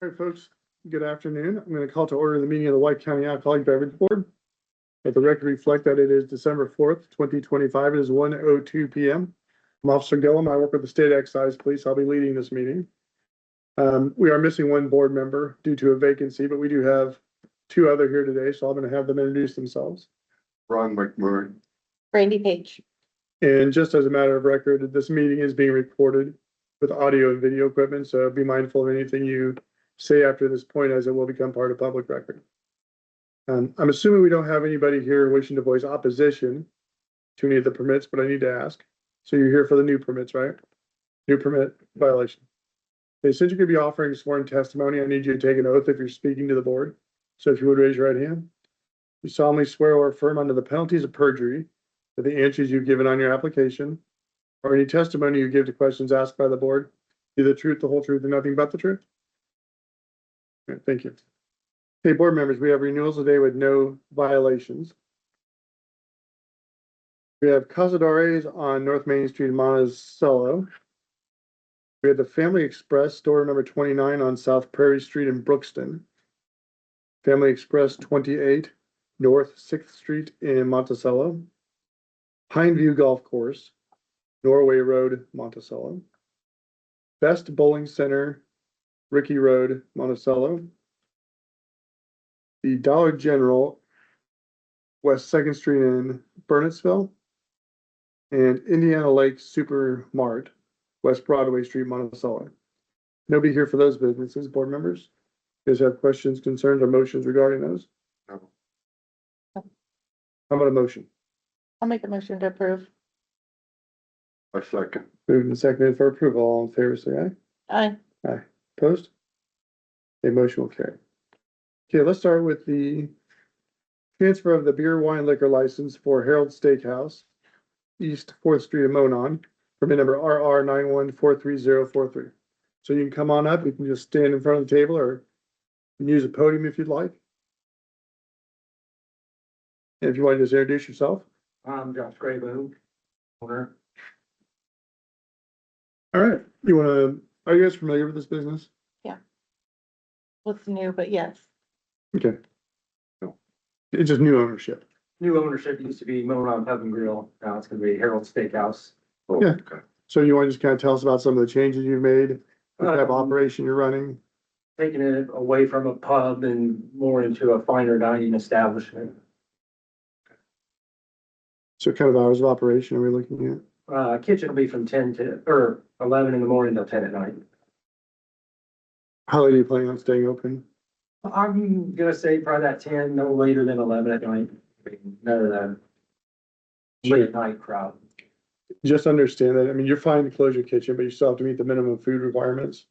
All right, folks, good afternoon. I'm going to call to order the meeting of the White County Alcoholic Beverage Board. Let the record reflect that it is December 4th, 2025. It is 1:02 p.m. I'm Officer Gillum. I work with the State Excise Police. I'll be leading this meeting. We are missing one board member due to a vacancy, but we do have two other here today, so I'm going to have them introduce themselves. Ron McMurray. Brandy Page. And just as a matter of record, this meeting is being recorded with audio and video equipment, so be mindful of anything you say after this point, as it will become part of public record. I'm assuming we don't have anybody here wishing to voice opposition to any of the permits, but I need to ask. So you're here for the new permits, right? New permit violation. Okay, since you're going to be offering sworn testimony, I need you to take an oath if you're speaking to the board. So if you would raise your right hand. You solemnly swear or affirm under the penalties of perjury that the answers you've given on your application or any testimony you give to questions asked by the board, be the truth, the whole truth, and nothing but the truth. Okay, thank you. Okay, board members, we have renewals today with no violations. We have Cazadores on North Main Street in Monticello. We have the Family Express store number 29 on South Prairie Street in Brookston. Family Express 28 North 6th Street in Monticello. Pine View Golf Course, Norway Road, Monticello. Best Bowling Center, Ricky Road, Monticello. The Dollar General, West 2nd Street in Burnettsville. And Indiana Lake Supermart, West Broadway Street, Monticello. Nobody here for those businesses, board members? You guys have questions, concerns, or motions regarding those? No. How about a motion? I'll make a motion to approve. A second. Moved and seconded for approval. All in favor, say aye. Aye. Opposed? A motion will carry. Okay, let's start with the transfer of the beer, wine, liquor license for Harold Steakhouse, East 4th Street in Monon, permit number RR 91433043. So you can come on up, you can just stand in front of the table, or you can use a podium if you'd like. And if you want to just introduce yourself. I'm Josh Grayboom, owner. All right, are you guys familiar with this business? What's new, but yes. Okay. No. It's just new ownership. New ownership used to be Monon Pub and Grill. Now it's gonna be Harold Steakhouse. Oh, Yeah. okay. So you want to just kind of tell us about some of the changes you've made, what type of Um, operation you're running? Taking it away from a pub and more into a finer dining establishment. So what kind of hours of operation are we looking at? Kitchen will be from 10 to, or 11 in the morning till 10 at night. How late are you planning on staying open? I'm gonna say probably that 10, no later than 11 at night. None of that late at night crowd. Just understand that, I mean, you're fine to close your kitchen, but you still have to meet the minimum food requirements.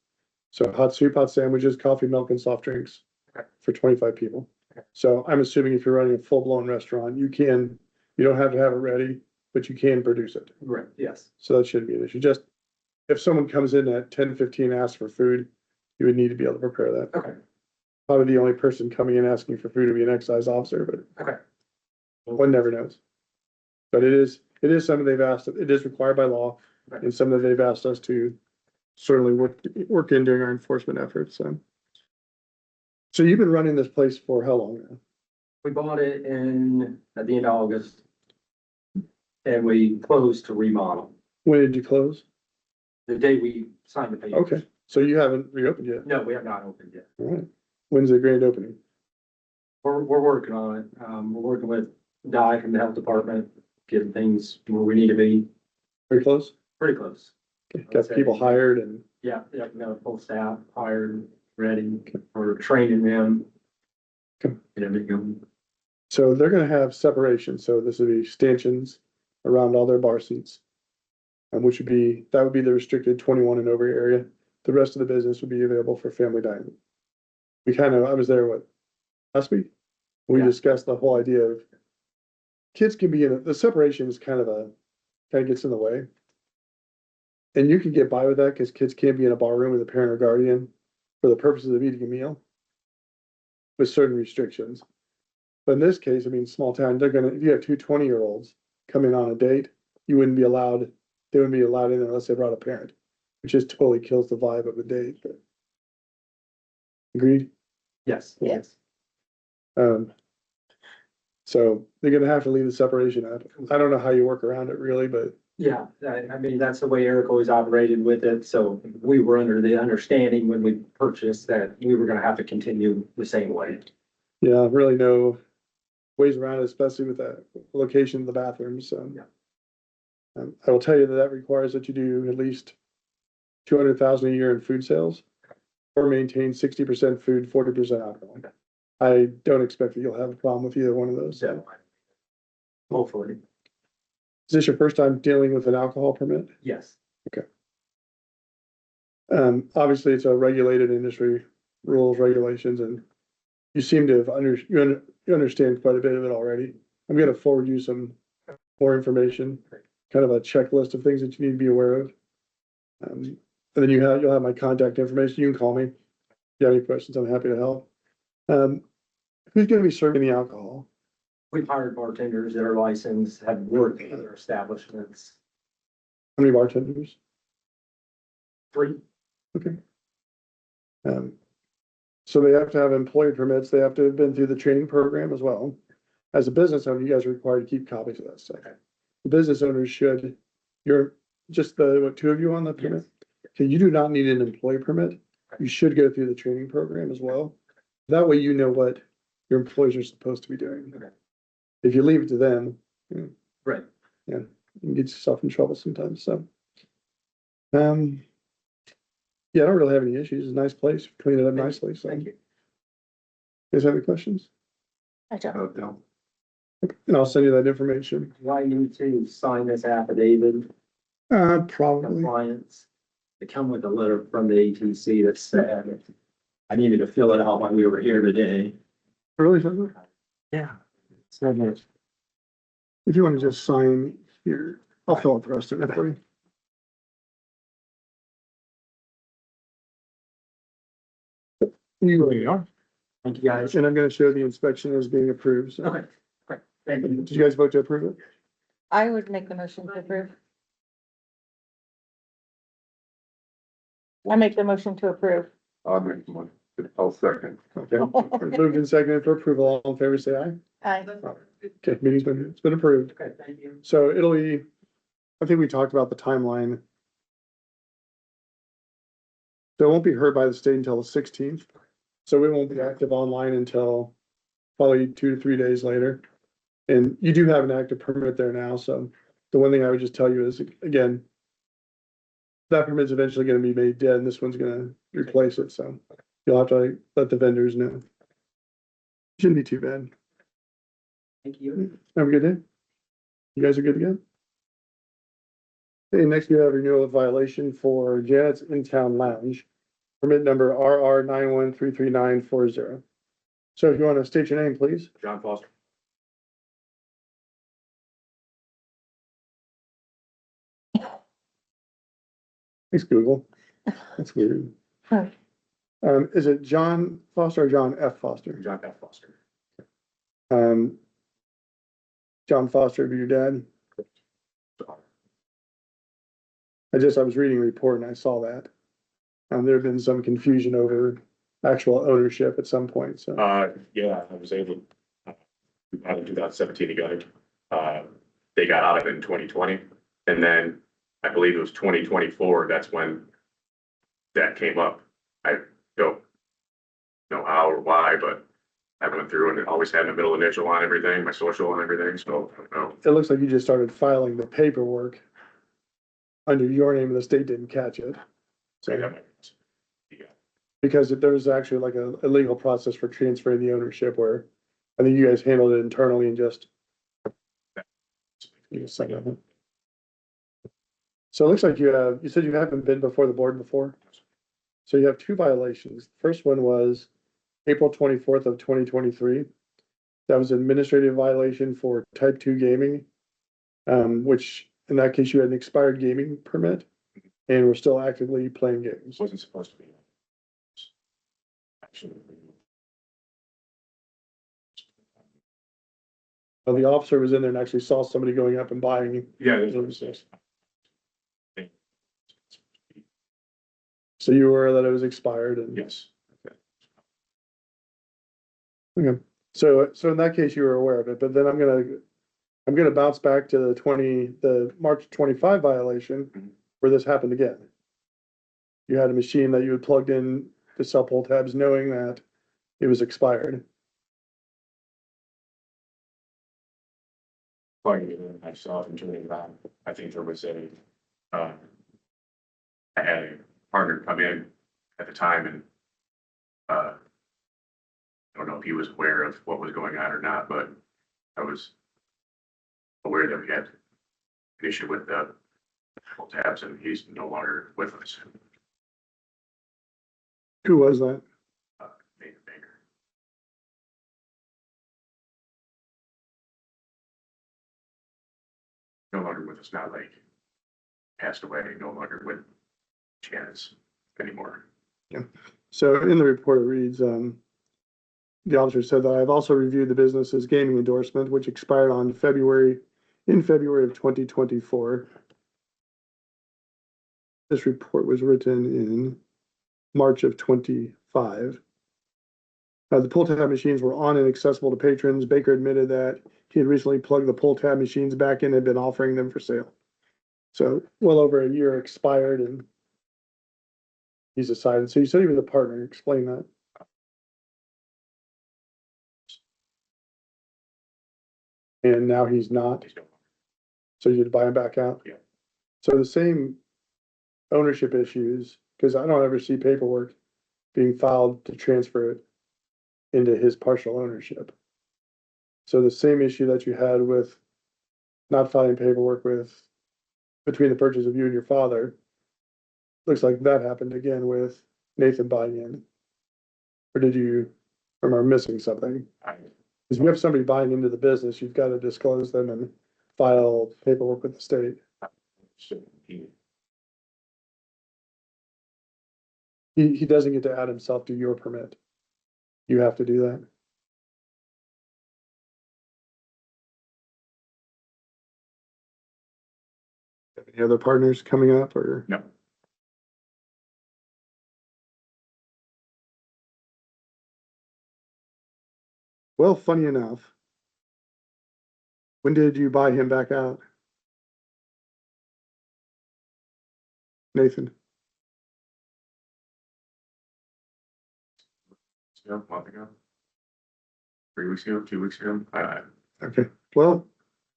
So hot soup, hot sandwiches, coffee, milk, and soft drinks Okay. for 25 people. Okay. So I'm assuming if you're running a full-blown restaurant, you don't have to have it ready, but you can produce it. Right, yes. So that shouldn't be an issue. Just if someone comes in at 10:15 and asks for food, you would need to be able to prepare that. Okay, Probably the only person coming in asking for food would be an excise officer, but okay. one never knows. But it is something they've asked, it is required by law, Right. and something that they've asked us to certainly work in during our enforcement efforts, so. So you've been running this place for how long now? We bought it at the end of August. And we closed to remodel When did you close? the day we signed the papers. Okay, so you haven't reopened yet, No, we have not opened yet. all right. When's the grand opening? We're working on it. We're working with Di from the health department, getting things where we need to be, Very close? pretty close. Okay, got people hired and, Yeah, we got full staff hired, ready, we're training them. Okay. And everything. so they're gonna have separation, so this would be stanchions around all their bar seats. And that would be the restricted 21 and over area. The rest of the business would be available for family dining. I was there, last week? We Yeah. discussed the whole idea of kids can be the separation is kind of gets in the way. And you can get by with that because kids can't be in a bar room with a parent or guardian for the purposes of eating a meal with certain restrictions. But in this case, I mean, small town, if you have two 20-year-olds coming on a date, they wouldn't be allowed in there unless they brought a parent, which just totally kills the vibe of the date. But Agreed? Yes. Yes. So they're gonna have to leave the separation out. I don't know how you work around it really, but Yeah, I mean, that's the way Eric always operated with it, so we were under the understanding when we purchased that we were gonna have to continue the same way. yeah, really no ways around it, especially with the location of the bathrooms, so. Yeah. I will tell you that that requires that you do at least 200,000 a year in food sales. Or maintain 60% food, 40% alcohol. I don't expect that you'll have a problem with either one of those. So hopefully, Is this your first time dealing with an alcohol permit? yes, Obviously, it's a regulated industry, rules, regulations, and you seem to have you understand quite a bit of it already. I'm gonna forward you some more information, kind of a checklist of things that you need to be aware of. And then you'll have my contact information. You can call me. If you have any questions, I'm happy to help. Who's gonna be serving the alcohol? we've hired bartenders that are licensed, have worked in other establishments. How many bartenders? 3, Okay. So they have to have employee permits, they have to have been through the training program as well. As a business owner, you guys are required to keep copies of that stuff. Okay. The business owners should, you're just what, 2 of you on the permit? Yes. Okay, you do not need an employee permit, you should go through the training program as well. That way you know what your employees are supposed to be doing. Okay. If you leave it to them, right, you can get yourself in trouble sometimes, so. Yeah, I don't really have any issues. It's a nice place, clean it up nicely, so. thank You you. guys have any questions? I don't. No. And I'll send you that information. Do I need to sign this affidavit Probably. compliance? They come with a letter from the ATC that said I needed to fill it out when we were here today. Really? Yeah. So that If you want to just sign here, I'll fill out the rest of it for you. You really are. thank you guys. And I'm gonna show the inspection as being approved, so. Okay, great, thank you. Did you guys vote to approve it? I would make the motion to approve. I make the motion to approve. I'll make one. I'll second. Okay, moved and seconded for approval. All in favor, say aye. Aye. Okay, it's been approved. Okay, thank you. So it'll be, I think we talked about the timeline. So it won't be heard by the state until the 16th. So it won't be active online until probably 2 to 3 days later. And you do have an active permit there now, so the one thing I would just tell you is, again, that permit's eventually gonna be made dead and this one's gonna replace it, so you'll have to let the vendors know. Shouldn't be too bad. Thank you. Have a good day. You guys are good to go? Okay, next we have renewal of violation for Janet's In-Town Lounge. Permit number RR 91333940. So if you want to state your name, please. John Foster. Thanks, Google. That's weird. Huh. Is it John Foster or John F. Foster? John F. Foster. John Foster would be your dad. I was reading a report and I saw that. There had been some confusion over actual ownership at some point, so. Yeah, I was able, out in 2017, he got it. They got out of it in 2020. And then I believe it was 2024, that's when that came up. I don't know how or why, but I went through and it always had a middle initial on everything, my social and everything, so I don't know. It looks like you just started filing the paperwork under your name and the state didn't catch it. So, So, yeah. because there was actually like a legal process for transferring the ownership where I think you guys handled it internally and just. So it looks like you said you haven't been before the board before. So you have 2 violations. First one was April 24th of 2023. That was an administrative violation for type 2 gaming. Which in that case you had an expired gaming permit and we're still actively playing games. Wasn't supposed to be. Actually. Well, the officer was in there and actually saw somebody going up and buying. Yeah, there's what it says. So you were aware that it was expired and. Yes. Okay, so in that case, you were aware of it, but then I'm gonna bounce back to the March 25 violation Mhm. where this happened again. You had a machine that you had plugged in to sell pull tabs knowing that it was expired. Plugging it in myself and turning it on. I think there was uh, I had a partner come in at the time and, I don't know if he was aware of what was going on or not, but I was aware that we had an issue with the full tabs and he's no longer with us. Who was that? Nathan Baker. No longer with us, not like passed away, no longer with Janice anymore. So in the report, it reads, the officer said that I've also reviewed the business's gaming endorsement, which expired in February of 2024. This report was written in March of 25. The pull tab machines were on and accessible to patrons. Baker admitted that he had recently plugged the pull tab machines back in and had been offering them for sale. So well over a year expired and he's decided. So you said he was a partner. Explain that. And now he's not. He's no longer. So you had to buy him back out? Yeah. So the same ownership issues, because I don't ever see paperwork being filed to transfer it into his partial ownership. So the same issue that you had with not filing paperwork between the purchase of you and your father, looks like that happened again with Nathan buying in. Or did you, or am I missing something? Because if you have somebody buying into the business, you've got to disclose them and file paperwork with the state. So He doesn't get to add himself to your permit. You have to do that. Any other partners coming up or? no, Well, funny enough. When did you buy him back out? Nathan? a month ago, 3 weeks ago, 2 weeks ago. Okay, well,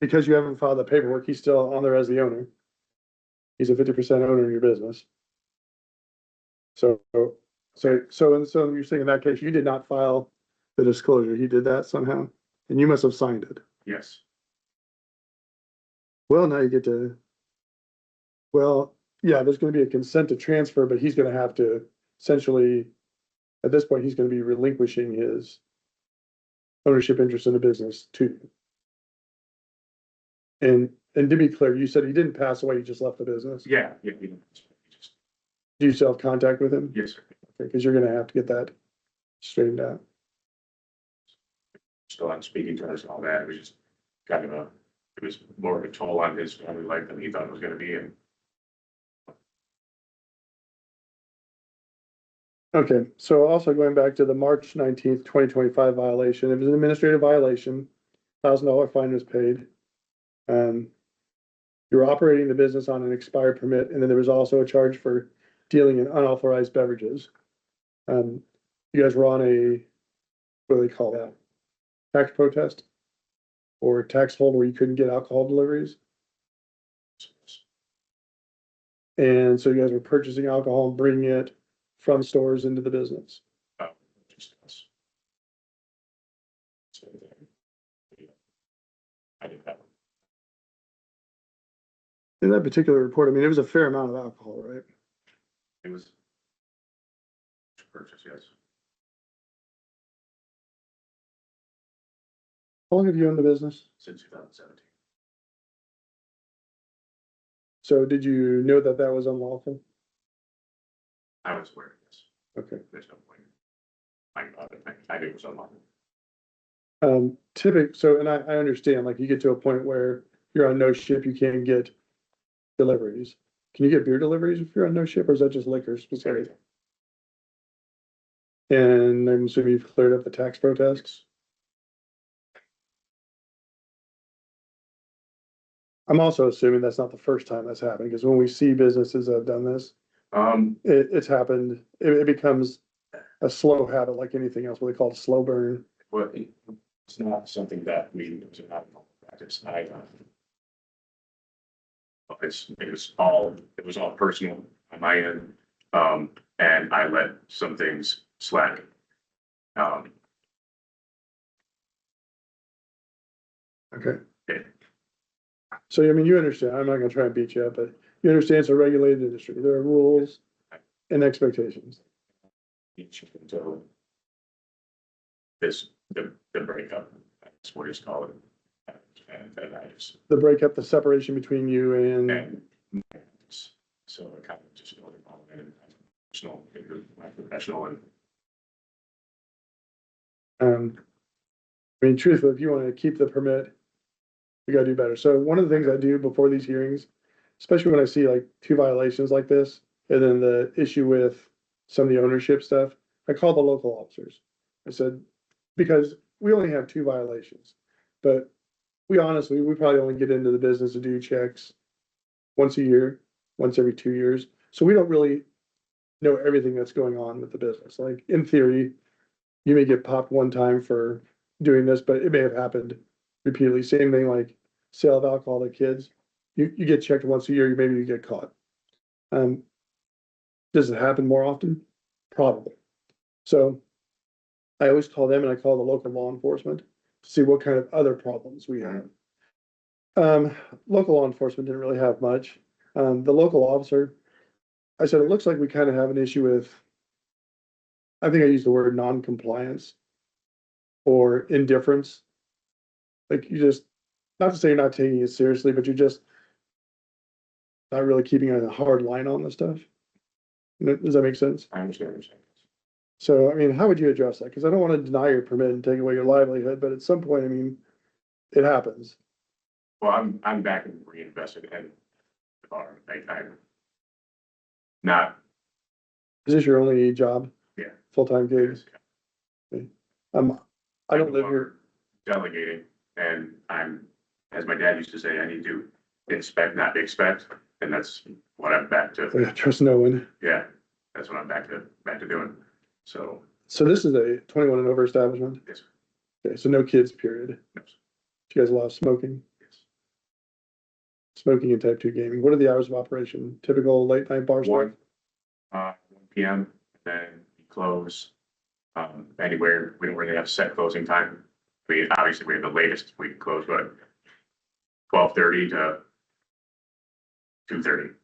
because you haven't filed the paperwork, he's still on there as the owner. He's a 50% owner in your business. So you're saying in that case, you did not file the disclosure. He did that somehow, and you must have signed it. Yes, Well, now you get to. Well, yeah, there's gonna be a consent to transfer, but he's gonna have to essentially, at this point, he's gonna be relinquishing his ownership interest in the business to you. And to be clear, you said he didn't pass away, he just left the business. yeah, he just, Do you still have contact with him? yes, sir. Okay, because you're gonna have to get that straightened out. Still on speaking terms and all that. It was just kind of it was more of a toll on his family life than he thought it was gonna be, and Okay, so also going back to the March 19th, 2025 violation, it was an administrative violation, $1,000 fine was paid. You were operating the business on an expired permit, and then there was also a charge for dealing in unauthorized beverages. You guys were on what do they call that? Tax protest? Or tax hold where you couldn't get alcohol deliveries? And so you guys were purchasing alcohol and bringing it from stores into the business. just us. So, I did that. In that particular report, I mean, it was a fair amount of alcohol, right? It was purchase, yes. How long have you owned the business? Since 2017. So did you know that that was unlawful? I was aware of this. Okay. There's no point. I knew it was unlawful. So, and I understand, like, you get to a point where you're on no ship, you can't get deliveries. Can you get beer deliveries if you're on no ship, or is that just liquor specific? And I'm assuming you've cleared up the tax protests? I'm also assuming that's not the first time that's happened, because when we see businesses that have done this, it's happened, it becomes a slow habit like anything else, what they call it, slow burn. Well, it's not something that we, it was not practice. It was all personal on my end. And I let some things slack. Okay. Yeah. So, I mean, you understand, I'm not gonna try and beat you up, but you understand it's a regulated industry, there are rules and expectations. Until the breakup, that's what it's called. And I just, The breakup, the separation between you and, and so I kind of just building all of it in personal, my professional and I mean, truthfully, if you wanna keep the permit, you gotta do better. So one of the things I do before these hearings, especially when I see like 2 violations like this, and then the issue with some of the ownership stuff, I call the local officers. I said, because we only have 2 violations, but we probably only get into the business to do checks once a year, once every 2 years. So we don't really know everything that's going on with the business. Like, in theory, you may get popped one time for doing this, but it may have happened repeatedly. Same thing like sale of alcohol to kids. You get checked once a year, maybe you get caught. Does it happen more often? Probably. So I always call them and I call the local law enforcement to see what kind of other problems we have. Local law enforcement didn't really have much. The local officer, I said, it looks like we kind of have an issue with, I think I used the word non-compliance or indifference. Like, you just, not to say you're not taking it seriously, but you're just not really keeping a hard line on the stuff. Does that make sense? I understand what you're saying. So, I mean, how would you address that? Because I don't want to deny your permit and take away your livelihood, but at some point, I mean, it happens. Well, I'm back and reinvested in the bar. I'm not, Is this your only job? Yeah. Full-time gigs? I don't live here. delegating, and I'm, as my dad used to say, I need to inspect, not expect, and that's what I'm back to. I trust no one. Yeah, that's what I'm back to doing. So, So this is a 21 and over establishment? yes, Okay, so no kids, period. yes, Do you guys allow smoking? yes. Smoking and type 2 gaming. What are the hours of operation? Typical late night bar stuff? 1 PM, then we close, anywhere. We don't really have set closing time. Obviously, we have the latest we can close, but 12:30 to 2:30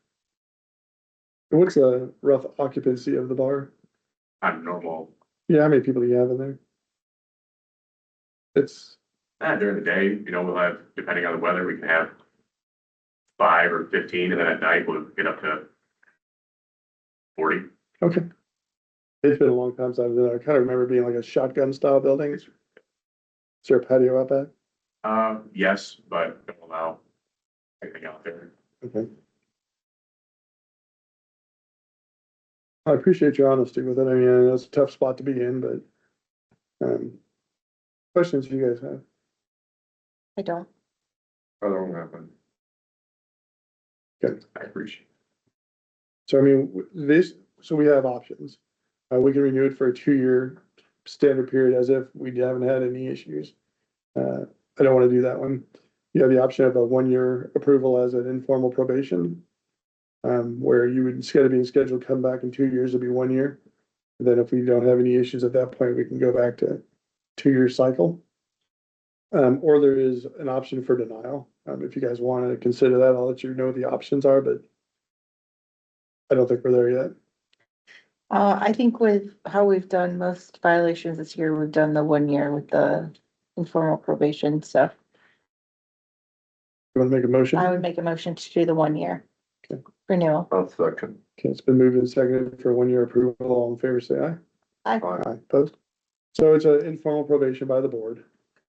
What's the rough occupancy of the bar? on normal, Yeah, how many people do you have in there? It's, during the day, we'll have, depending on the weather, we can have 5 or 15, and then at night we'll get up to 40. okay. It's been a long time since I've been there. I kind of remember being like a shotgun style building. Is there a patio out back? Yes, but don't allow anything out there. Okay. I appreciate your honesty with it. I mean, I know it's a tough spot to be in, but, questions you guys have? I don't. I don't have one. I appreciate it. So I mean, so we have options. We can renew it for a 2-year standard period as if we haven't had any issues. I don't want to do that one. You have the option of a 1-year approval as an informal probation. Where you would, instead of being scheduled, come back in 2 years, it'd be 1 year. And then if we don't have any issues at that point, we can go back to 2-year cycle. Or there is an option for denial. If you guys want to consider that, I'll let you know what the options are, but I don't think we're there yet. I think with how we've done most violations this year, we've done the 1 year with the informal probation stuff. You want to make a motion? I would make a motion to do the 1 year. Okay. Renewal. I'll second. Okay, it's been moved and seconded for 1 year approval. All in favor, say aye. Aye. Aye, opposed? So it's an informal probation by the board.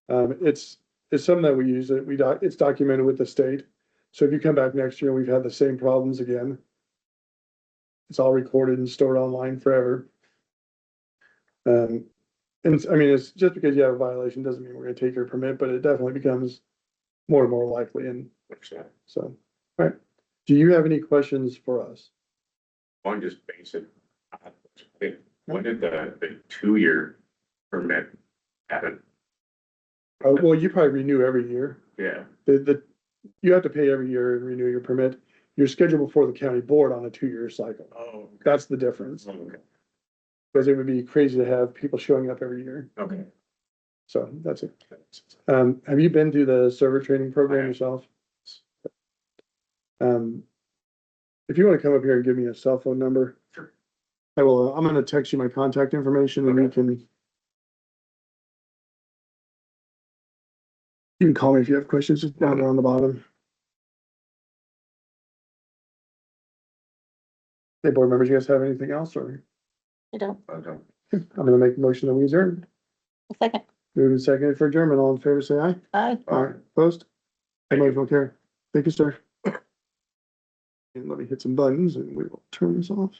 It's something that we use, it's documented with the state. So if you come back next year and we've had the same problems again, it's all recorded and stored online forever. And I mean, it's just because you have a violation doesn't mean we're gonna take your permit, but it definitely becomes more and more likely. And Understand. So, all right. Do you have any questions for us? One just basic. When did the 2-year permit happen? Well, you probably renew every year. Yeah, You have to pay every year and renew your permit. You're scheduled before the county board on a 2-year cycle. oh, That's the difference. okay, Because it would be crazy to have people showing up every year. okay. So that's it. Have you been through the server training I program have. yourself? If you want to come up here and give me a cell phone number. Sure. I will, I'm gonna text you my contact information and you can call me if you have questions, it's down there on the bottom. Hey, board members, you guys have anything else or I don't, Okay. I'm gonna make a motion that we adjourn. a second, Moving second for adjournment, all in favor, say aye. aye. All right, opposed? Thank you. Motion will carry. Thank you, sir. And let me hit some buttons and we will turn this off.